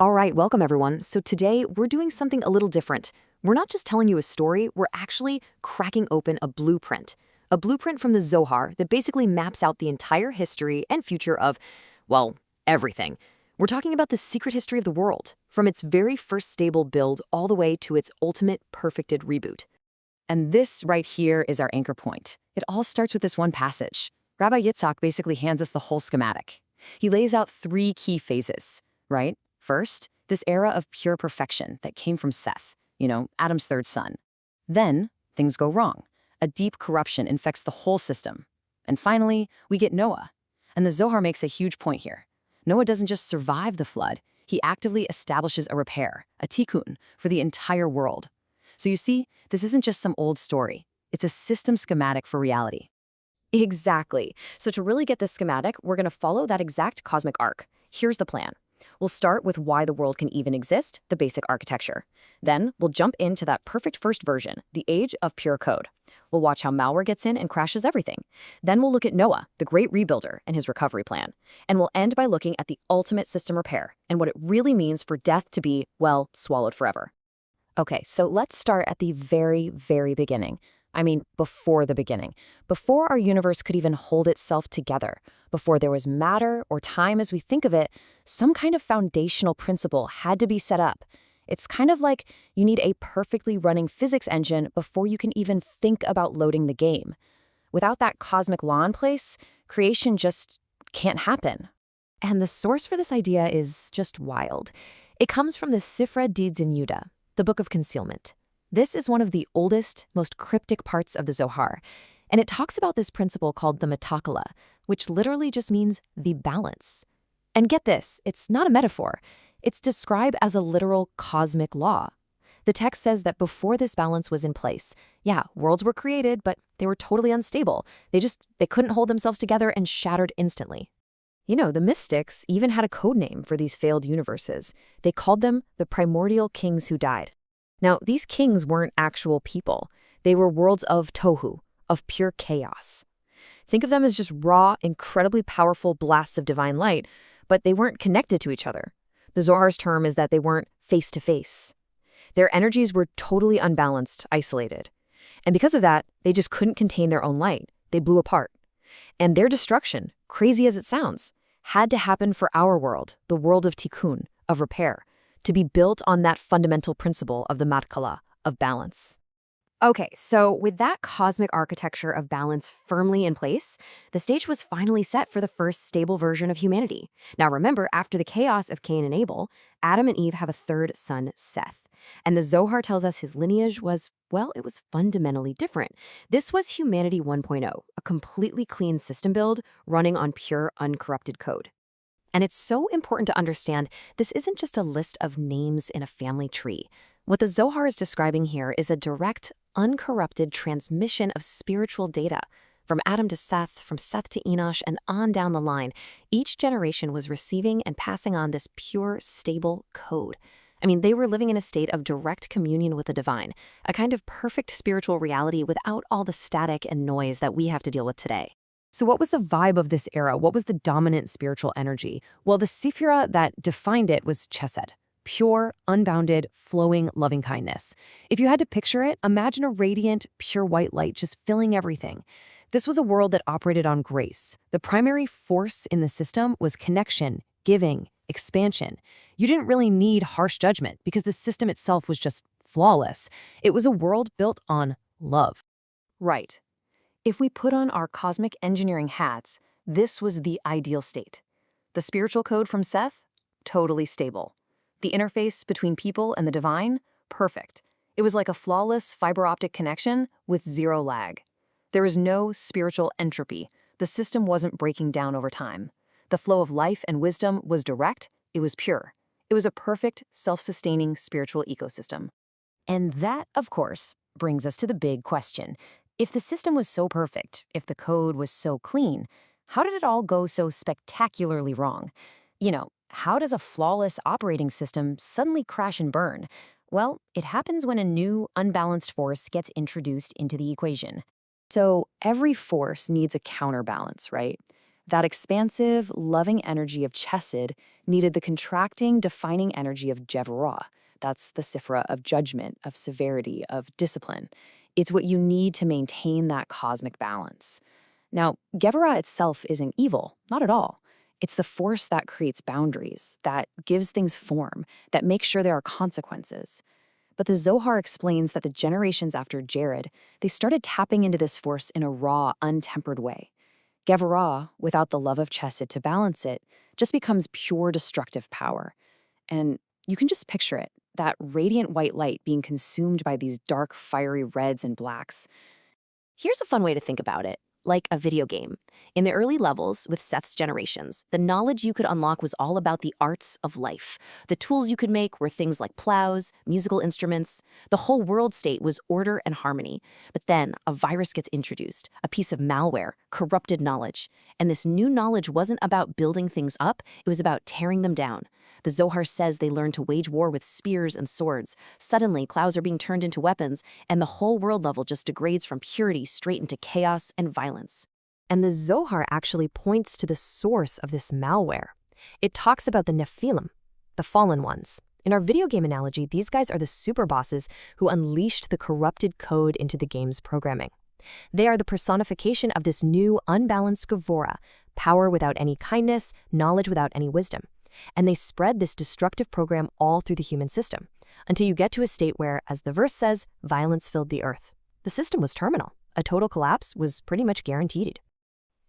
All right, welcome everyone. So today we're doing something a little different. We're not just telling you a story, we're actually cracking open a blueprint. A blueprint from the Zohar that basically maps out the entire history and future of, well, everything. We're talking about the secret history of the world, from its very first stable build all the way to its ultimate perfected reboot. And this right here is our anchor point. It all starts with this one passage. Rabbi Yitzhak basically hands us the whole schematic. He lays out three key phases, right? First, this era of pure perfection that came from Seth, Adam's third son. Then, things go wrong. A deep corruption infects the whole system. And finally, we get Noah. And the Zohar makes a huge point here. Noah doesn't just survive the flood, he actively establishes a repair, a tikkun, for the entire world. So you see, this isn't just some old story. It's a system schematic for reality. Exactly. So to really get this schematic, we're going to follow that exact cosmic arc. Here's the plan. We'll start with why the world can even exist, the basic architecture. Then we'll jump into that perfect first version, the age of pure code. We'll watch how malware gets in and crashes everything. Then we'll look at Noah, the great rebuilder, and his recovery plan. And we'll end by looking at the ultimate system repair and what it really means for death to be, well, swallowed forever. Okay, so let's start at the very, very beginning. I mean, before the beginning. Before our universe could even hold itself together. Before there was matter or time as we think of it, some kind of foundational principle had to be set up. It's kind of like you need a perfectly running physics engine before you can even think about loading the game. Without that cosmic law in place, creation just can't happen. And the source for this idea is just wild. It comes from the Sifra Deeds in Yudah, the Book of Concealment. This is one of the oldest, most cryptic parts of the Zohar, and it talks about this principle called the metkala, which literally just means the balance. And get this, it's not a metaphor. It's described as a literal cosmic law. The text says that before this balance was in place, worlds were created, but they were totally unstable. They couldn't hold themselves together and shattered instantly. The mystics even had a code name for these failed universes. They called them the primordial kings who died. Now, these kings weren't actual people. They were worlds of tohu, of pure chaos. Think of them as just raw, incredibly powerful blasts of divine light, but they weren't connected to each other. The Zohar's term is that they weren't face-to-face. Their energies were totally unbalanced, isolated. And because of that, they just couldn't contain their own light. They blew apart. And their destruction, crazy as it sounds, had to happen for our world, the world of tikkun, of repair, to be built on that fundamental principle of the metkala, of balance. Okay, so with that cosmic architecture of balance firmly in place, the stage was finally set for the first stable version of humanity. Now remember, after the chaos of Cain and Abel, Adam and Eve have a third son, Seth. And the Zohar tells us his lineage was, well, it was fundamentally different. This was humanity 1.0, a completely clean system build running on pure, uncorrupted code. And it's so important to understand this isn't just a list of names in a family tree. What the Zohar is describing here is a direct, uncorrupted transmission of spiritual data. From Adam to Seth, from Seth to Enosh, and on down the line, each generation was receiving and passing on this pure, stable code. I mean, they were living in a state of direct communion with the divine, a kind of perfect spiritual reality without all the static and noise that we have to deal with today. So what was the vibe of this era? What was the dominant spiritual energy? Well, the Sifra that defined it was chesed, pure, unbounded, flowing loving-kindness. If you had to picture it, imagine a radiant, pure white light just filling everything. This was a world that operated on grace. The primary force in the system was connection, giving, expansion. You didn't really need harsh judgment because the system itself was just flawless. It was a world built on love. Right. If we put on our cosmic engineering hats, this was the ideal state. The spiritual code from Seth? Totally stable. The interface between people and the divine? Perfect. It was like a flawless fiber optic connection with zero lag. There was no spiritual entropy. The system wasn't breaking down over time. The flow of life and wisdom was direct, it was pure. It was a perfect, self-sustaining spiritual ecosystem. And that, of course, brings us to the big question. If the system was so perfect, if the code was so clean, how did it all go so spectacularly wrong? How does a flawless operating system suddenly crash and burn? Well, it happens when a new, unbalanced force gets introduced into the equation. So every force needs a counterbalance, right? That expansive, loving energy of chesed needed the contracting, defining energy of Gevarah. That's the sifra of judgment, of severity, of discipline. It's what you need to maintain that cosmic balance. Now, Gevarah itself isn't evil, not at all. It's the force that creates boundaries, that gives things form, that makes sure there are consequences. But the Zohar explains that the generations after Jared, they started tapping into this force in a raw, untempered way. Gevarah, without the love of chesed to balance it, just becomes pure destructive power. And you can just picture it, that radiant white light being consumed by these dark, fiery reds and blacks. Here's a fun way to think about it, like a video game. In the early levels, with Seth's generations, the knowledge you could unlock was all about the arts of life. The tools you could make were things like plows, musical instruments. The whole world state was order and harmony. But then a virus gets introduced, a piece of malware, corrupted knowledge. And this new knowledge wasn't about building things up, it was about tearing them down. The Zohar says they learned to wage war with spears and swords. Suddenly, clouds are being turned into weapons, and the whole world level just degrades from purity straight into chaos and violence. And the Zohar actually points to the source of this malware. It talks about the Nephilim, the fallen ones. In our video game analogy, these guys are the super bosses who unleashed the corrupted code into the game's programming. They are the personification of this new, unbalanced Gevorah, power without any kindness, knowledge without any wisdom. And they spread this destructive program all through the human system, until you get to a state where, as the verse says, violence filled the earth. The system was terminal. A total collapse was pretty much guaranteed.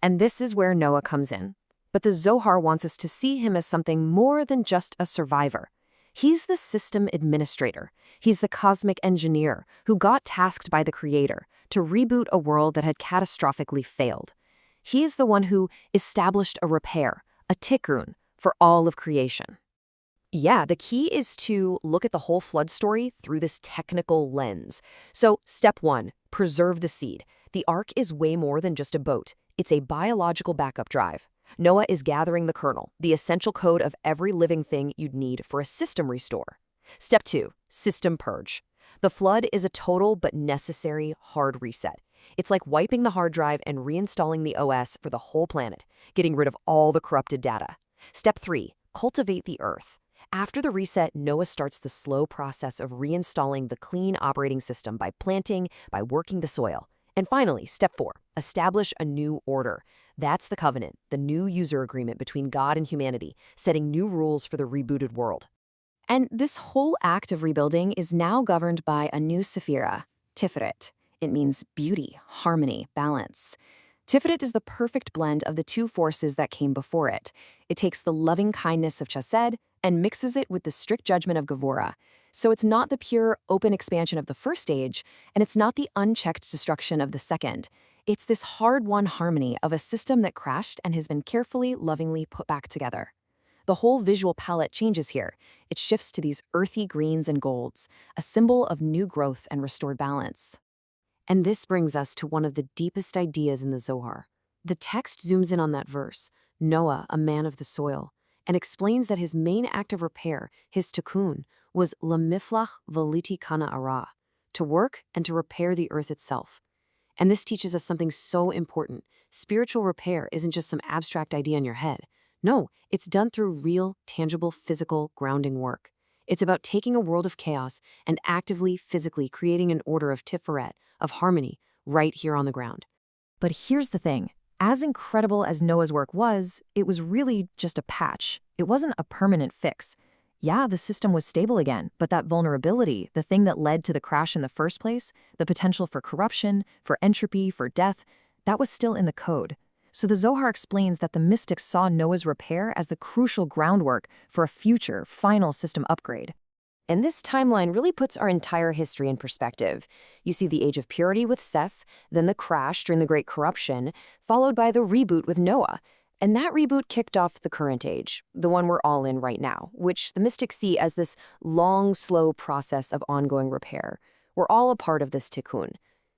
And this is where Noah comes in. But the Zohar wants us to see him as something more than just a survivor. He's the system administrator. He's the cosmic engineer who got tasked by the Creator to reboot a world that had catastrophically failed. He is the one who established a repair, a tikkun, for all of creation. Yeah, the key is to look at the whole flood story through this technical lens. So, step 1, preserve the seed. The ark is way more than just a boat. It's a biological backup drive. Noah is gathering the kernel, the essential code of every living thing you'd need for a system restore. Step 2, system purge. The flood is a total but necessary hard reset. It's like wiping the hard drive and reinstalling the OS for the whole planet, getting rid of all the corrupted data. Step 3, cultivate the earth. After the reset, Noah starts the slow process of reinstalling the clean operating system by planting, by working the soil. And finally, step 4, establish a new order. That's the covenant, the new user agreement between God and humanity, setting new rules for the rebooted world. And this whole act of rebuilding is now governed by a new sephira, Tiferet. It means beauty, harmony, balance. Tiferet is the perfect blend of the two forces that came before it. It takes the loving kindness of Chesed and mixes it with the strict judgment of Gevorah. So it's not the pure, open expansion of the first stage, and it's not the unchecked destruction of the second. It's this hard-won harmony of a system that crashed and has been carefully, lovingly put back together. The whole visual palette changes here. It shifts to these earthy greens and golds, a symbol of new growth and restored balance. And this brings us to one of the deepest ideas in the Zohar. The text zooms in on that verse, Noah, a man of the soil, and explains that his main act of repair, his tikkun, was lamiflach v'liti kana ara, to work and to repair the earth itself. And this teaches us something so important. Spiritual repair isn't just some abstract idea in your head. No, it's done through real, tangible, physical, grounding work. It's about taking a world of chaos and actively, physically creating an order of tiferet, of harmony, right here on the ground. But here's the thing. As incredible as Noah's work was, it was really just a patch. It wasn't a permanent fix. Yeah, the system was stable again, but that vulnerability, the thing that led to the crash in the first place, the potential for corruption, for entropy, for death, that was still in the code. So the Zohar explains that the mystics saw Noah's repair as the crucial groundwork for a future, final system upgrade. And this timeline really puts our entire history in perspective. You see the age of purity with Seth, then the crash during the Great Corruption, followed by the reboot with Noah. And that reboot kicked off the current age, the one we're all in right now, which the mystics see as this long, slow process of ongoing repair. We're all a part of this tikkun.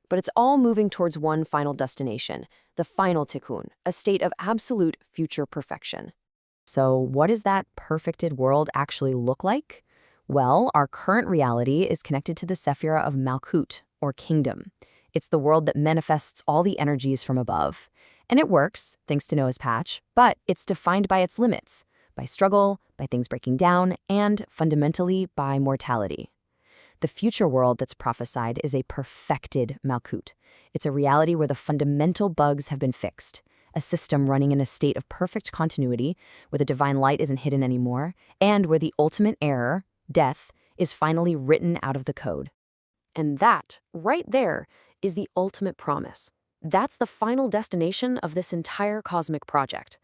But it's all moving towards one final destination, the final tikkun, a state of absolute future perfection. So what does that perfected world actually look like? Well, our current reality is connected to the sephira of Malkut, or kingdom. It's the world that manifests all the energies from above. And it works, thanks to Noah's patch, but it's defined by its limits, by struggle, by things breaking down, and fundamentally by mortality. The future world that's prophesied is a perfected Malkut. It's a reality where the fundamental bugs have been fixed, a system running in a state of perfect continuity, where the divine light isn't hidden anymore, and where the ultimate error, death, is finally written out of the code. And that, right there, is the ultimate promise. That's the final destination of this entire cosmic project.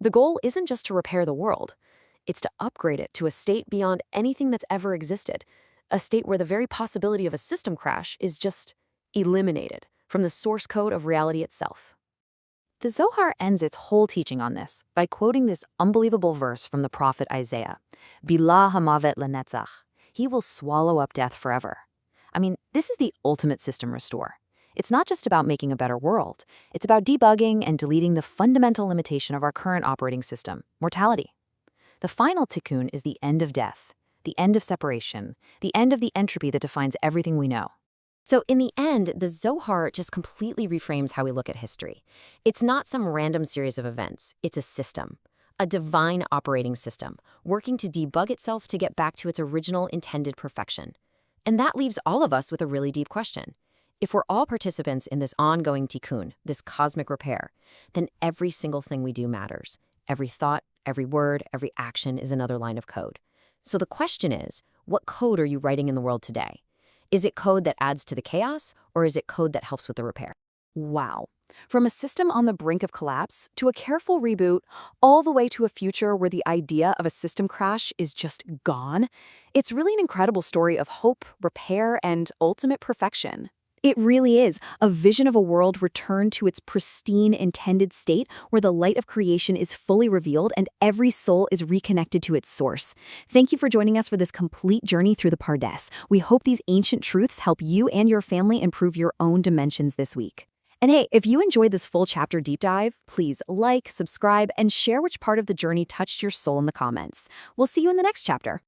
The goal isn't just to repair the world. It's to upgrade it to a state beyond anything that's ever existed, a state where the very possibility of a system crash is just eliminated from the source code of reality itself. The Zohar ends its whole teaching on this by quoting this unbelievable verse from the prophet Isaiah, Bilah hamavet lenetzach, he will swallow up death forever. I mean, this is the ultimate system restore. It's not just about making a better world. It's about debugging and deleting the fundamental limitation of our current operating system, mortality. The final tikkun is the end of death, the end of separation, the end of the entropy that defines everything we know. So in the end, the Zohar just completely reframes how we look at history. It's not some random series of events. It's a system, a divine operating system, working to debug itself to get back to its original intended perfection. And that leaves all of us with a really deep question. If we're all participants in this ongoing tikkun, this cosmic repair, then every single thing we do matters. Every thought, every word, every action is another line of code. So the question is, what code are you writing in the world today? Is it code that adds to the chaos, or is it code that helps with the repair? Wow. From a system on the brink of collapse to a careful reboot, all the way to a future where the idea of a system crash is just gone, it's really an incredible story of hope, repair, and ultimate perfection. It really is a vision of a world returned to its pristine intended state where the light of creation is fully revealed and every soul is reconnected to its source. Thank you for joining us for this complete journey through the Pardes. We hope these ancient truths help you and your family improve your own dimensions this week. And hey, if you enjoyed this full chapter deep dive, please like, subscribe, and share which part of the journey touched your soul in the comments. We'll see you in the next chapter.